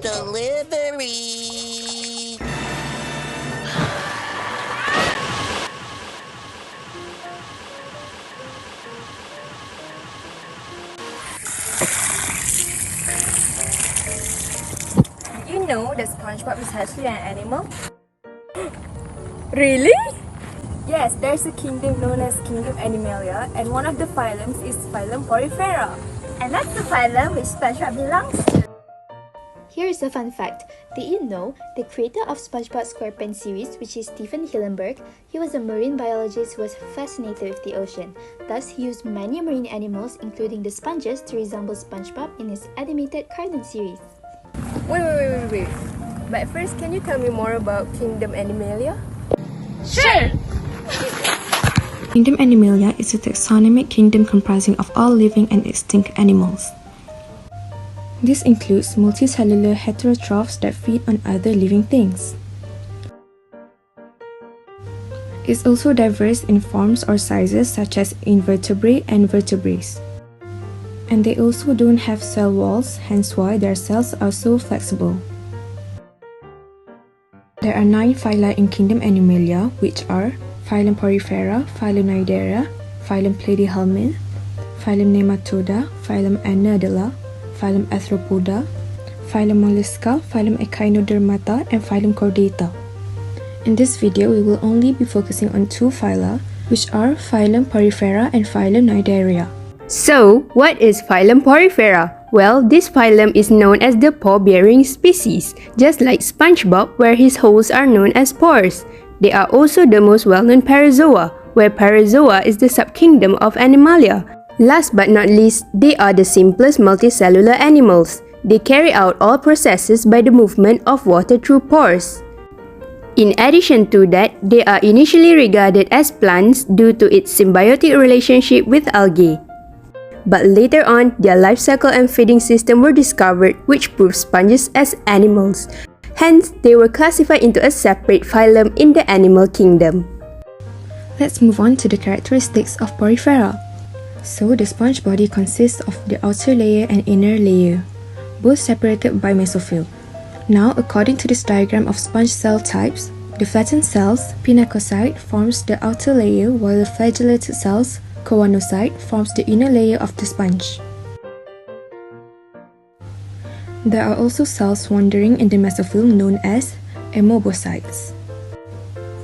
delivery. You know that SpongeBob is actually an animal? Really? Yes, there's a kingdom known as Kingdom Animalia, and one of the phylums is Phylum Porifera. And that's the phylum which SpongeBob belongs to. Here is a fun fact. Did you know the creator of SpongeBob SquarePants series, which is Stephen Hillenburg, he was a marine biologist who was fascinated with the ocean. Thus, he used many marine animals, including the sponges, to resemble SpongeBob in his animated cartoon series. Wait. But first, can you tell me more about Kingdom Animalia? Sure! Kingdom Animalia is a taxonomic kingdom comprising of all living and extinct animals. This includes multicellular heterotrophs that feed on other living things. It's also diverse in forms or sizes such as invertebrate and vertebrates. And they also don't have cell walls, hence why their cells are so flexible. There are 9 phyla in Kingdom Animalia, which are Phylum Porifera, Phylum Cnidaria, Phylum Platyhelminth, Phylum Nematoda, Phylum Annelida, Phylum Arthropoda, Phylum Mollusca, Phylum Echinodermata, and Phylum Chordata. In this video, we will only be focusing on 2 phyla, which are Phylum Porifera and Phylum Cnidaria. So, what is Phylum Porifera? Well, this phylum is known as the paw-bearing species, just like SpongeBob, where his holes are known as pores. They are also the most well-known parazoa, where parazoa is the subkingdom of Animalia. Last but not least, they are the simplest multicellular animals. They carry out all processes by the movement of water through pores. In addition to that, they are initially regarded as plants due to its symbiotic relationship with algae. But later on, their life cycle and feeding system were discovered, which proved sponges as animals. Hence, they were classified into a separate phylum in the animal kingdom. Let's move on to the characteristics of Porifera. So, the sponge body consists of the outer layer and inner layer, both separated by mesophyll. Now, according to this diagram of sponge cell types, the flattened cells, pinacocyte, forms the outer layer, while the flagellated cells, choanocyte, forms the inner layer of the sponge. There are also cells wandering in the mesophyll known as amoebocytes.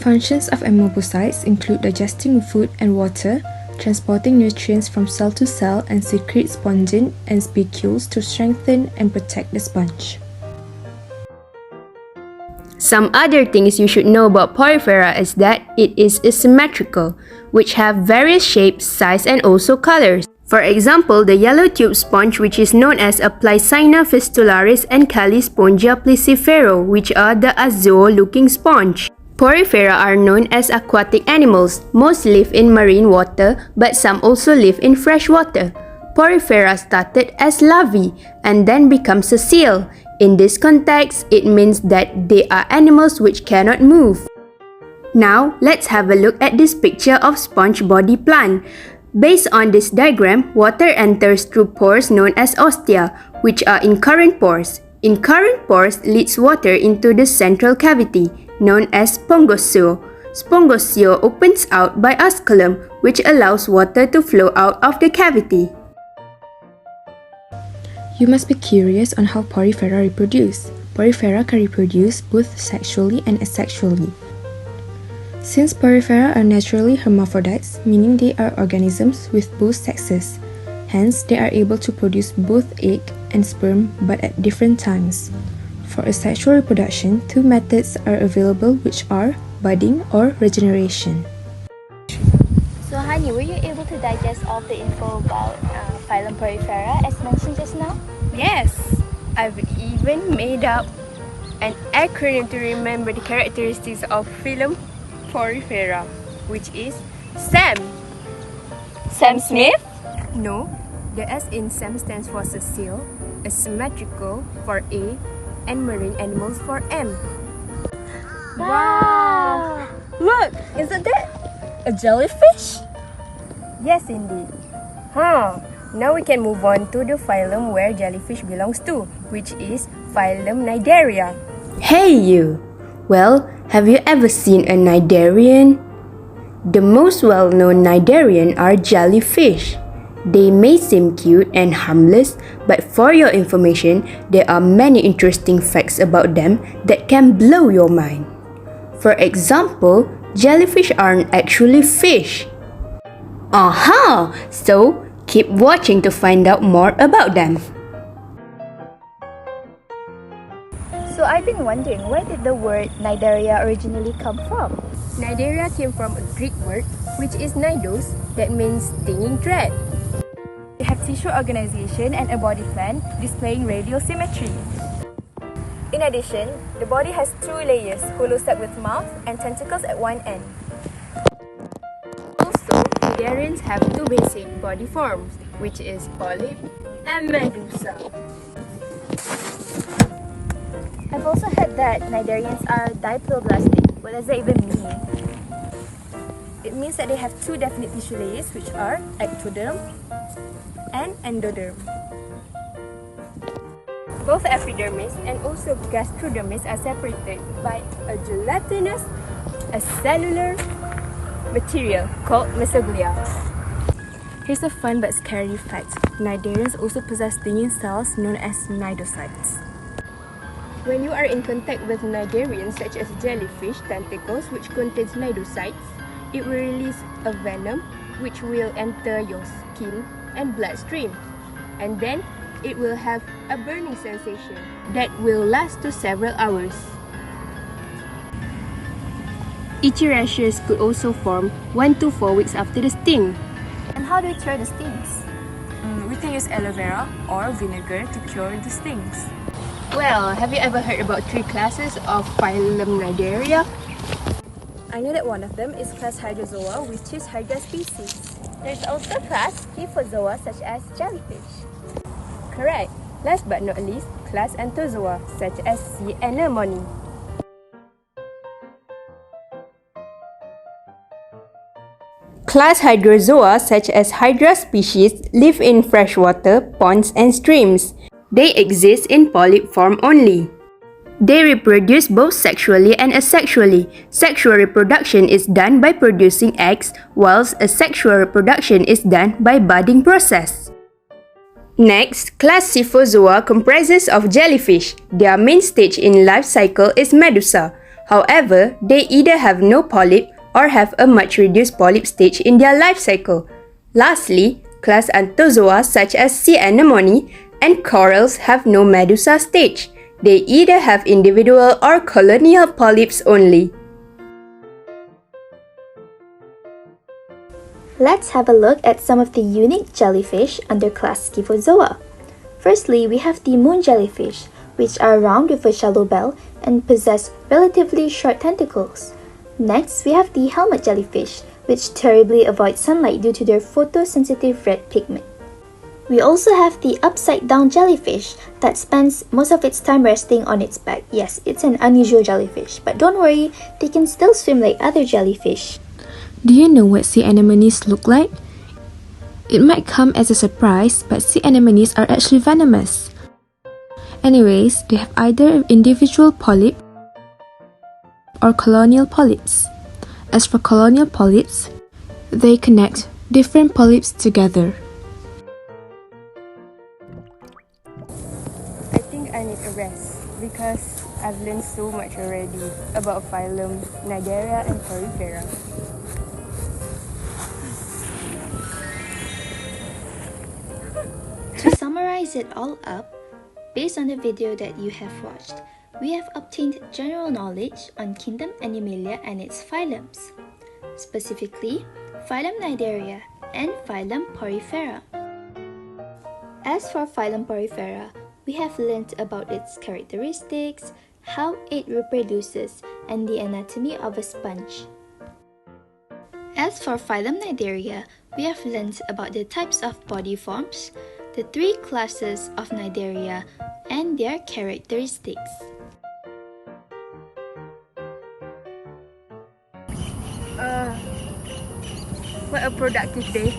Functions of amoebocytes include digesting food and water, transporting nutrients from cell to cell, and secrete spongin and spicules to strengthen and protect the sponge. Some other things you should know about Porifera is that it is asymmetrical, which have various shapes, size, and also colors. For example, the yellow tube sponge, which is known as Aplycina fistularis, and Calispongia piscifero, which are the azure-looking sponge. Porifera are known as aquatic animals. Most live in marine water, but some also live in fresh water. Porifera started as larvae and then becomes a seal. In this context, it means that they are animals which cannot move. Now, let's have a look at this picture of sponge body plant. Based on this diagram, water enters through pores known as ostia, which are incurrent pores. Incurrent pores leads water into the central cavity, known as spongosio. Spongosio opens out by osculum, which allows water to flow out of the cavity. You must be curious on how Porifera reproduce. Porifera can reproduce both sexually and asexually. Since Porifera are naturally hermaphrodites, meaning they are organisms with both sexes, hence they are able to produce both egg and sperm but at different times. For asexual reproduction, 2 methods are available, which are budding or regeneration. So Hani, were you able to digest all the info about Phylum Porifera as mentioned just now? Yes! I've even made up an acronym to remember the characteristics of Phylum Porifera, which is SAM. Sam Smith? No, the S in SAM stands for sessile, asymmetrical for A, and marine animals for M. Wow! Look, isn't that a jellyfish? Yes, indeed. Now we can move on to the phylum where jellyfish belongs to, which is Phylum Cnidaria. Hey you! Well, have you ever seen a cnidarian? The most well-known cnidarian are jellyfish. They may seem cute and harmless, but for your information, there are many interesting facts about them that can blow your mind. For example, jellyfish aren't actually fish. Aha! So, keep watching to find out more about them. So I've been wondering, where did the word Cnidaria originally come from? Cnidaria came from a Greek word which is nidos, that means stinging thread. They have tissue organization and a body plan displaying radial symmetry. In addition, the body has two layers, holosac with mouth and tentacles at one end. Also, cnidarians have two basic body forms, which is polyp and medusa. I've also heard that Cnidarians are diploblastic. What does that even mean? It means that they have two definite tissue layers, which are ectoderm and endoderm. Both epidermis and also gastrodermis are separated by a gelatinous acellular material called mesoglia. Here's a fun but scary fact. Cnidarians also possess stinging cells known as cnidocytes. When you are in contact with cnidarians such as jellyfish tentacles which contains cnidocytes, it will release a venom which will enter your skin and bloodstream, and then it will have a burning sensation that will last to several hours. Itchy rashes could also form 1 to 4 weeks after the sting. And how do we cure the stings? We can use aloe vera or vinegar to cure the stings. Well, have you ever heard about 3 classes of Phylum Cnidaria? I know that one of them is class Hydrozoa, which is Hydra species. There's also class Kyphozoa, such as jellyfish. Correct. Last but not least, class Anthozoa, such as sea anemone. Class Hydrozoa such as Hydra species live in freshwater, ponds and streams. They exist in polyp form only. They reproduce both sexually and asexually. Sexual reproduction is done by producing eggs, whilst asexual reproduction is done by budding process. Next, class Cyphozoa comprises of jellyfish. Their main stage in life cycle is medusa. However, they either have no polyp or have a much reduced polyp stage in their life cycle. Lastly, class Anthozoa such as sea anemone and corals have no medusa stage. They either have individual or colonial polyps only. Let's have a look at some of the unique jellyfish under class Kyphozoa. Firstly, we have the moon jellyfish, which are round with a shallow bell and possess relatively short tentacles. Next, we have the helmet jellyfish, which terribly avoid sunlight due to their photosensitive red pigment. We also have the upside-down jellyfish that spends most of its time resting on its back. Yes, it's an unusual jellyfish, but don't worry, they can still swim like other jellyfish. Do you know what sea anemones look like? It might come as a surprise, but sea anemones are actually venomous. Anyways, they have either individual polyp or colonial polyps. As for colonial polyps, they connect different polyps together. I think I need a rest because I've learned so much already about Phylum Cnidaria and Porifera. To summarize it all up, based on the video that you have watched, we have obtained general knowledge on kingdom Animalia and its phylums, specifically Phylum Cnidaria and Phylum Porifera. As for Phylum Porifera, we have learned about its characteristics, how it reproduces, and the anatomy of a sponge. As for Phylum Cnidaria, we have learned about the types of body forms, the 3 classes of Cnidaria, and their characteristics. What a productive day.